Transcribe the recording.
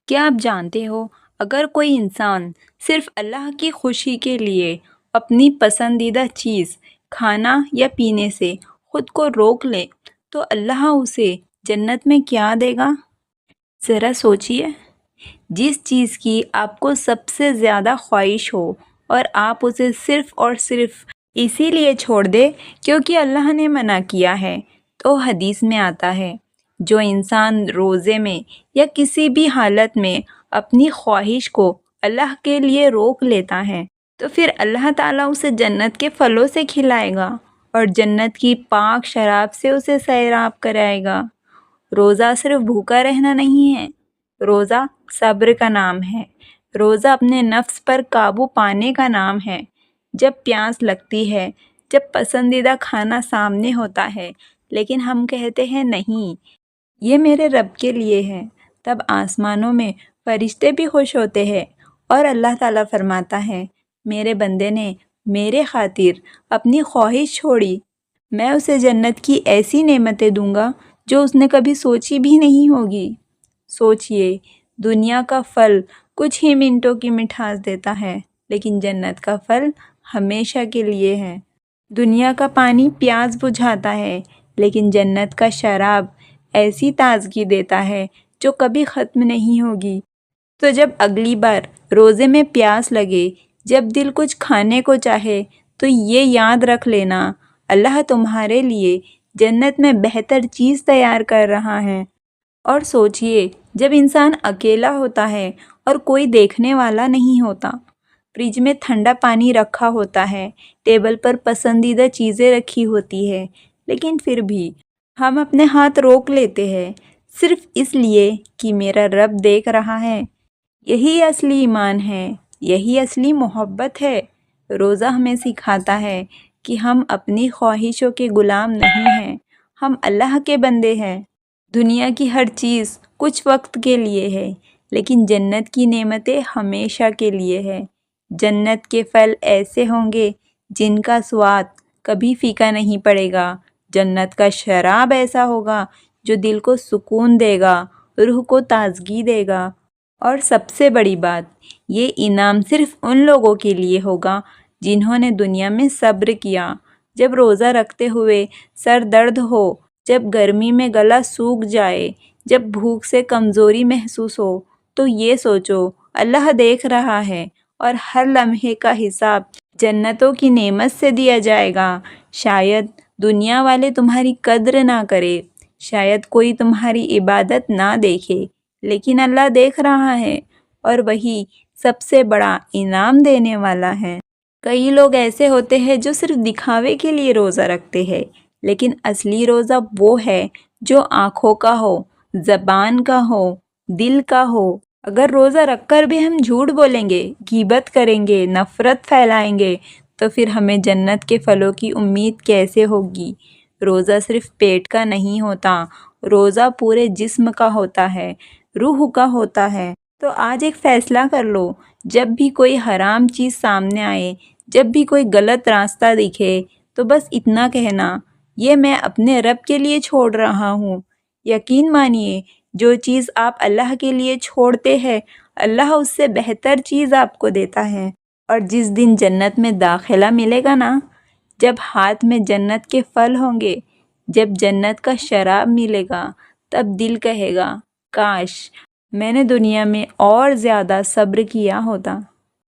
کیا آپ جانتے ہو اگر کوئی انسان صرف اللہ کی خوشی کے لیے اپنی پسندیدہ چیز کھانا یا پینے سے خود کو روک لے تو اللہ اسے جنت میں کیا دے گا؟ ذرا سوچئے، جس چیز کی آپ کو سب سے زیادہ خواہش ہو اور آپ اسے صرف اور صرف اسی لیے چھوڑ دے کیونکہ اللہ نے منع کیا ہے، تو حدیث میں آتا ہے جو انسان روزے میں یا کسی بھی حالت میں اپنی خواہش کو اللہ کے لیے روک لیتا ہے تو پھر اللہ تعالیٰ اسے جنت کے پھلوں سے کھلائے گا اور جنت کی پاک شراب سے اسے سیراب کرائے گا۔ روزہ صرف بھوکا رہنا نہیں ہے، روزہ صبر کا نام ہے، روزہ اپنے نفس پر قابو پانے کا نام ہے۔ جب پیاس لگتی ہے، جب پسندیدہ کھانا سامنے ہوتا ہے لیکن ہم کہتے ہیں نہیں یہ میرے رب کے لیے ہے، تب آسمانوں میں فرشتے بھی خوش ہوتے ہیں اور اللہ تعالیٰ فرماتا ہے میرے بندے نے میرے خاطر اپنی خواہش چھوڑی، میں اسے جنت کی ایسی نعمتیں دوں گا جو اس نے کبھی سوچی بھی نہیں ہوگی۔ سوچئے، دنیا کا پھل کچھ ہی منٹوں کی مٹھاس دیتا ہے لیکن جنت کا پھل ہمیشہ کے لیے ہے۔ دنیا کا پانی پیاس بجھاتا ہے لیکن جنت کا شراب ایسی تازگی دیتا ہے جو کبھی ختم نہیں ہوگی۔ تو جب اگلی بار روزے میں پیاس لگے، جب دل کچھ کھانے کو چاہے تو یہ یاد رکھ لینا اللہ تمہارے لیے جنت میں بہتر چیز تیار کر رہا ہے۔ اور سوچئے، جب انسان اکیلا ہوتا ہے اور کوئی دیکھنے والا نہیں ہوتا، فریج میں ٹھنڈا پانی رکھا ہوتا ہے، ٹیبل پر پسندیدہ چیزیں رکھی ہوتی ہے، لیکن پھر بھی ہم اپنے ہاتھ روک لیتے ہیں صرف اس لیے کہ میرا رب دیکھ رہا ہے۔ یہی اصلی ایمان ہے، یہی اصلی محبت ہے۔ روزہ ہمیں سکھاتا ہے کہ ہم اپنی خواہشوں کے غلام نہیں ہیں، ہم اللہ کے بندے ہیں۔ دنیا کی ہر چیز کچھ وقت کے لیے ہے لیکن جنت کی نعمتیں ہمیشہ کے لیے ہے۔ جنت کے پھل ایسے ہوں گے جن کا سواد کبھی پھیکا نہیں پڑے گا، جنت کا شراب ایسا ہوگا جو دل کو سکون دے گا، روح کو تازگی دے گا، اور سب سے بڑی بات یہ انعام صرف ان لوگوں کے لیے ہوگا جنہوں نے دنیا میں صبر کیا۔ جب روزہ رکھتے ہوئے سر درد ہو، جب گرمی میں گلا سوکھ جائے، جب بھوک سے کمزوری محسوس ہو تو یہ سوچو اللہ دیکھ رہا ہے اور ہر لمحے کا حساب جنتوں کی نعمت سے دیا جائے گا۔ شاید دنیا والے تمہاری قدر نہ کرے، شاید کوئی تمہاری عبادت نہ دیکھے، لیکن اللہ دیکھ رہا ہے اور وہی سب سے بڑا انعام دینے والا ہے۔ کئی لوگ ایسے ہوتے ہیں جو صرف دکھاوے کے لیے روزہ رکھتے ہیں، لیکن اصلی روزہ وہ ہے جو آنکھوں کا ہو، زبان کا ہو، دل کا ہو۔ اگر روزہ رکھ کر بھی ہم جھوٹ بولیں گے، غیبت کریں گے، نفرت پھیلائیں گے تو پھر ہمیں جنت کے پھلوں کی امید کیسے ہوگی؟ روزہ صرف پیٹ کا نہیں ہوتا، روزہ پورے جسم کا ہوتا ہے، روح کا ہوتا ہے۔ تو آج ایک فیصلہ کر لو، جب بھی کوئی حرام چیز سامنے آئے، جب بھی کوئی غلط راستہ دکھے تو بس اتنا کہنا یہ میں اپنے رب کے لیے چھوڑ رہا ہوں۔ یقین مانیے جو چیز آپ اللہ کے لیے چھوڑتے ہیں اللہ اس سے بہتر چیز آپ کو دیتا ہے۔ اور جس دن جنت میں داخلہ ملے گا نا، جب ہاتھ میں جنت کے پھل ہوں گے، جب جنت کا شراب ملے گا، تب دل کہے گا کاش میں نے دنیا میں اور زیادہ صبر کیا ہوتا۔